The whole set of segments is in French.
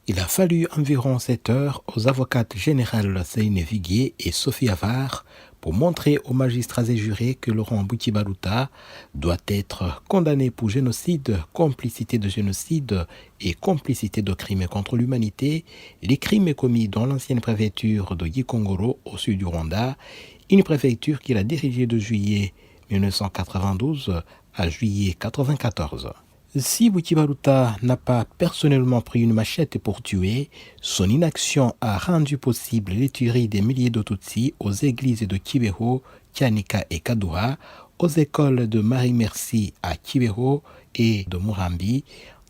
Il a fallu environ 7 heures aux avocates générales Seyne Viguier et Sophie Avar pour montrer aux magistrats et jurés que Laurent Gbouti-Baloutta doit être condamné pour génocide, complicité de génocide et complicité de crimes contre l'humanité, les crimes commis dans l'ancienne préfecture de Gikongoro au sud du Rwanda, une préfecture qu'il a dirigée de juillet 1992 à juillet 1994. Si Gbouti-Baloutta n'a pas personnellement pris une machette pour tuer, son inaction a rendu possible les tueries des milliers de Tutsis aux églises de Kibeho, Kianika et Kaduha, aux écoles de Marie-Merci à Kibeho et de Murambi,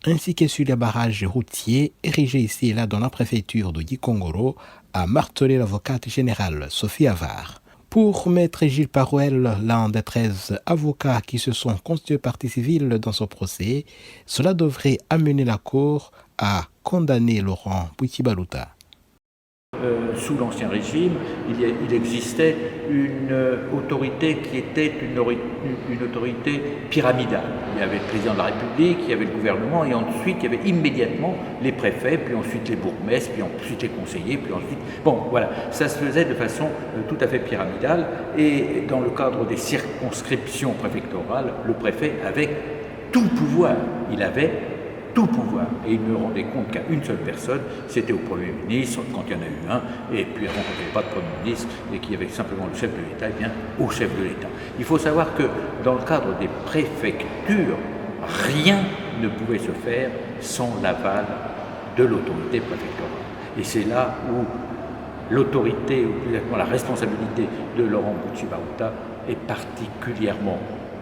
ainsi que sur les barrages routiers érigés ici et là dans la préfecture de Gikongoro, a martelé l'avocate générale Sophie Avar. Pour Maître Gilles Parouel, l'un des 13 avocats qui se sont constitués partie civile dans ce procès, cela devrait amener la Cour à condamner Laurent Gbouti-Baloutta. Sous l'Ancien Régime, il existait une autorité qui était une autorité pyramidale. Il y avait le président de la République, il y avait le gouvernement, et ensuite il y avait immédiatement les préfets, puis ensuite les bourgmestres, puis ensuite les conseillers, puis ensuite... Bon, voilà, ça se faisait de façon tout à fait pyramidale, et dans le cadre des circonscriptions préfectorales, le préfet avait tout pouvoir. Il avait tout pouvoir. Et il ne rendait compte qu'à une seule personne, c'était au Premier ministre, quand il y en a eu un, et puis avant, quand il n'y avait pas de Premier ministre, et qu'il y avait simplement le chef de l'État, eh bien, au chef de l'État. Il faut savoir que dans le cadre des préfectures, rien ne pouvait se faire sans l'aval de l'autorité préfectorale. Et c'est là où l'autorité, ou plus exactement la responsabilité de Laurent Gbouti-Baloutta est particulièrement,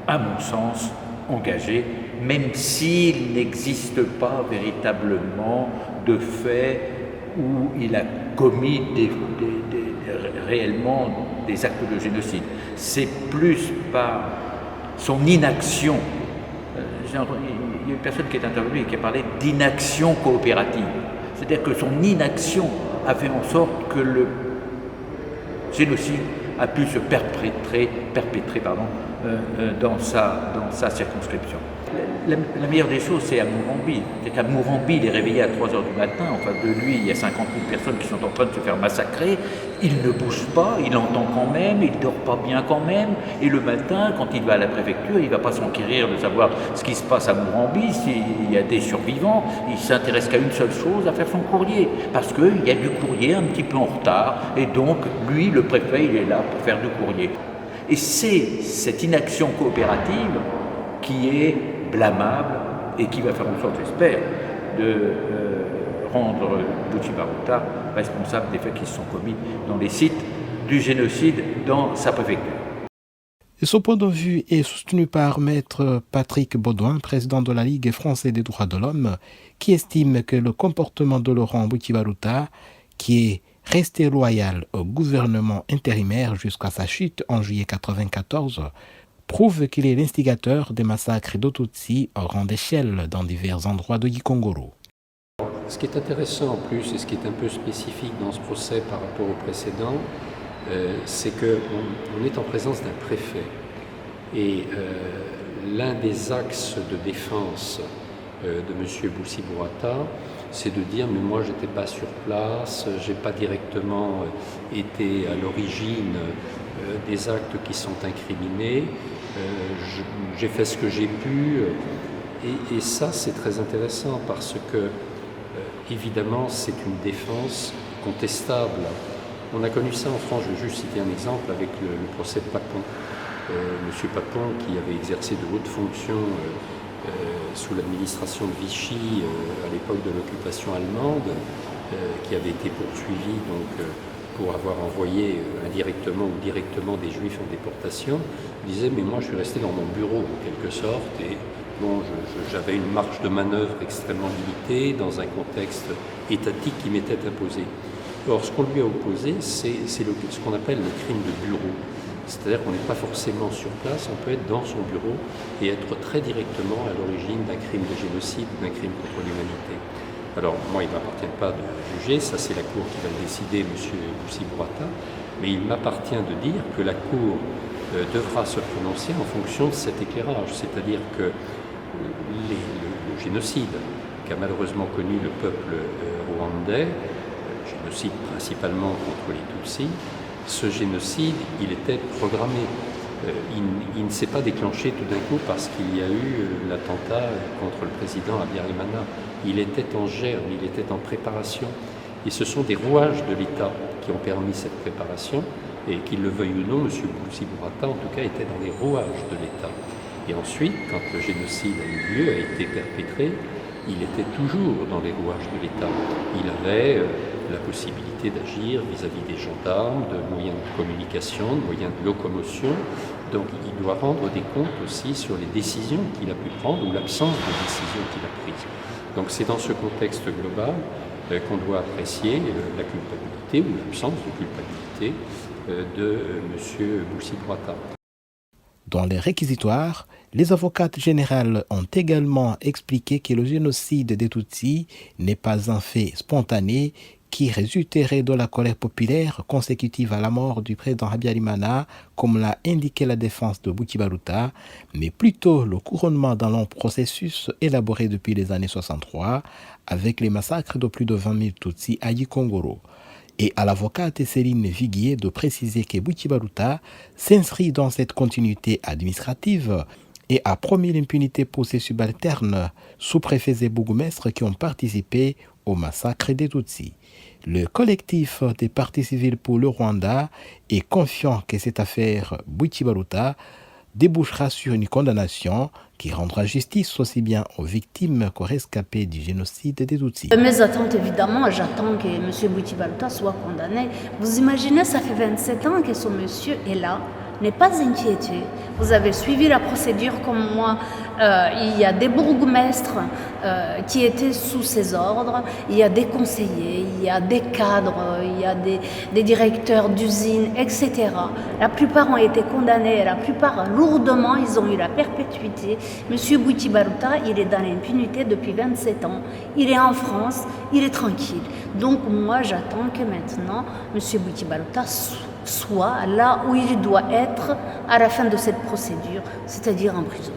à mon sens, engagé, même s'il n'existe pas véritablement de fait où il a commis réellement des actes de génocide. C'est plus par son inaction. Il y a une personne qui est intervenue et qui a parlé d'inaction coopérative. C'est-à-dire que son inaction a fait en sorte que le génocide a pu se perpétrer dans sa circonscription. La meilleure des choses, c'est à Murambi. C'est qu'à Murambi, il est réveillé à 3 h du matin. En face de lui, il y a 50 000 personnes qui sont en train de se faire massacrer. Il ne bouge pas, il entend quand même, il ne dort pas bien quand même. Et le matin, quand il va à la préfecture, il ne va pas s'enquérir de savoir ce qui se passe à Murambi, s'il y a des survivants. Il ne s'intéresse qu'à une seule chose, à faire son courrier. Parce qu'il y a du courrier un petit peu en retard. Et donc, lui, le préfet, il est là pour faire du courrier. Et c'est cette inaction coopérative qui est blâmable et qui va faire en sorte, j'espère, de rendre Gbouti-Baloutta responsable des faits qui se sont commis dans les sites du génocide dans sa préfecture. Et ce point de vue est soutenu par Maître Patrick Baudouin, président de la Ligue française des droits de l'homme, qui estime que le comportement de Laurent Gbouti-Baloutta, qui est resté loyal au gouvernement intérimaire jusqu'à sa chute en juillet 1994, prouve qu'il est l'instigateur des massacres de Tutsis à grande échelle dans divers endroits de Gikongoro. Ce qui est intéressant en plus et ce qui est un peu spécifique dans ce procès par rapport au précédent, c'est qu'on est en présence d'un préfet. Et l'un des axes de défense de M. Gbouti-Baloutta, c'est de dire mais moi j'étais pas sur place, j'ai pas directement été à l'origine des actes qui sont incriminés, j'ai fait ce que j'ai pu, et ça c'est très intéressant parce que évidemment c'est une défense contestable. On a connu ça en France, je vais juste citer un exemple avec le procès de Papon. Monsieur Papon qui avait exercé de hautes fonctions sous l'administration de Vichy à l'époque de l'occupation allemande, qui avait été poursuivi donc pour avoir envoyé indirectement ou directement des Juifs en déportation, disait mais moi je suis resté dans mon bureau en quelque sorte et bon, j'avais une marge de manœuvre extrêmement limitée dans un contexte étatique qui m'était imposé. Or ce qu'on lui a opposé, c'est ce qu'on appelle le crime de bureau. C'est-à-dire qu'on n'est pas forcément sur place, on peut être dans son bureau et être très directement à l'origine d'un crime de génocide, d'un crime contre l'humanité. Alors moi, il ne m'appartient pas de juger, ça c'est la Cour qui va le décider, M. Gbouti-Baloutta, mais il m'appartient de dire que la Cour devra se prononcer en fonction de cet éclairage, c'est-à-dire que le génocide qu'a malheureusement connu le peuple rwandais rwandais, génocide principalement contre les Tutsis, ce génocide, il était programmé. Il ne s'est pas déclenché tout d'un coup parce qu'il y a eu l'attentat contre le président Habyarimana. Il était en germe, il était en préparation. Et ce sont des rouages de l'État qui ont permis cette préparation. Et qu'il le veuille ou non, M. Bulsi Bourata, en tout cas, était dans les rouages de l'État. Et ensuite, quand le génocide a eu lieu, a été perpétré, il était toujours dans les rouages de l'État. Il avait la possibilité d'agir vis-à-vis des gendarmes, de moyens de communication, de moyens de locomotion. Donc il doit rendre des comptes aussi sur les décisions qu'il a pu prendre ou l'absence de décisions qu'il a prises. Donc c'est dans ce contexte global qu'on doit apprécier la culpabilité ou l'absence de culpabilité de M. Bulsi Bourata. Dans les réquisitoires, les avocates générales ont également expliqué que le génocide des Tutsis n'est pas un fait spontané qui résulterait de la colère populaire consécutive à la mort du président Habyarimana, comme l'a indiqué la défense de Bouti Baruta, mais plutôt le couronnement d'un long processus élaboré depuis les années 63 avec les massacres de plus de 20 000 Tutsis à Gikongoro. Et à l'avocate Céline Viguier de préciser que Bouti Baruta s'inscrit dans cette continuité administrative et a promis l'impunité pour ses subalternes, sous-préfets et bourgmestres qui ont participé au massacre des Tutsis. Le collectif des partis civils pour le Rwanda est confiant que cette affaire Bouti Baruta débouchera sur une condamnation qui rendra justice aussi bien aux victimes qu'aux rescapés du génocide des Tutsis. Mes attentes, évidemment, j'attends que M. Bouti Baruta soit condamné. Vous imaginez, ça fait 27 ans que ce monsieur est là, n'est pas inquiété. Vous avez suivi la procédure comme moi. Il y a des bourgmestres qui étaient sous ses ordres, il y a des conseillers, il y a des cadres, il y a des directeurs d'usines, etc. La plupart ont été condamnés, la plupart lourdement, ils ont eu la perpétuité. Monsieur Bouti Baruta, il est dans l'impunité depuis 27 ans. Il est en France, il est tranquille. Donc moi, j'attends que maintenant, Monsieur Bouti Baruta soit là où il doit être à la fin de cette procédure, c'est-à-dire en prison.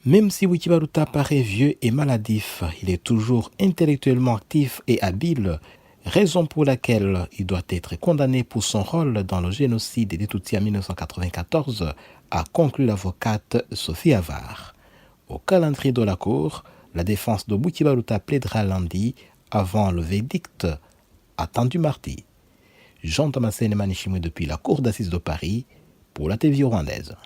Même si Bouti Baruta paraît vieux et maladif, il est toujours intellectuellement actif et habile, raison pour laquelle il doit être condamné pour son rôle dans le génocide des Tutsis en 1994, a conclu l'avocate Sophie Avar. Au calendrier de la Cour, la défense de Bouti Baruta plaidera lundi avant le verdict attendu mardi. Jean-Thomas Senemani depuis la Cour d'assises de Paris pour la TV rwandaise.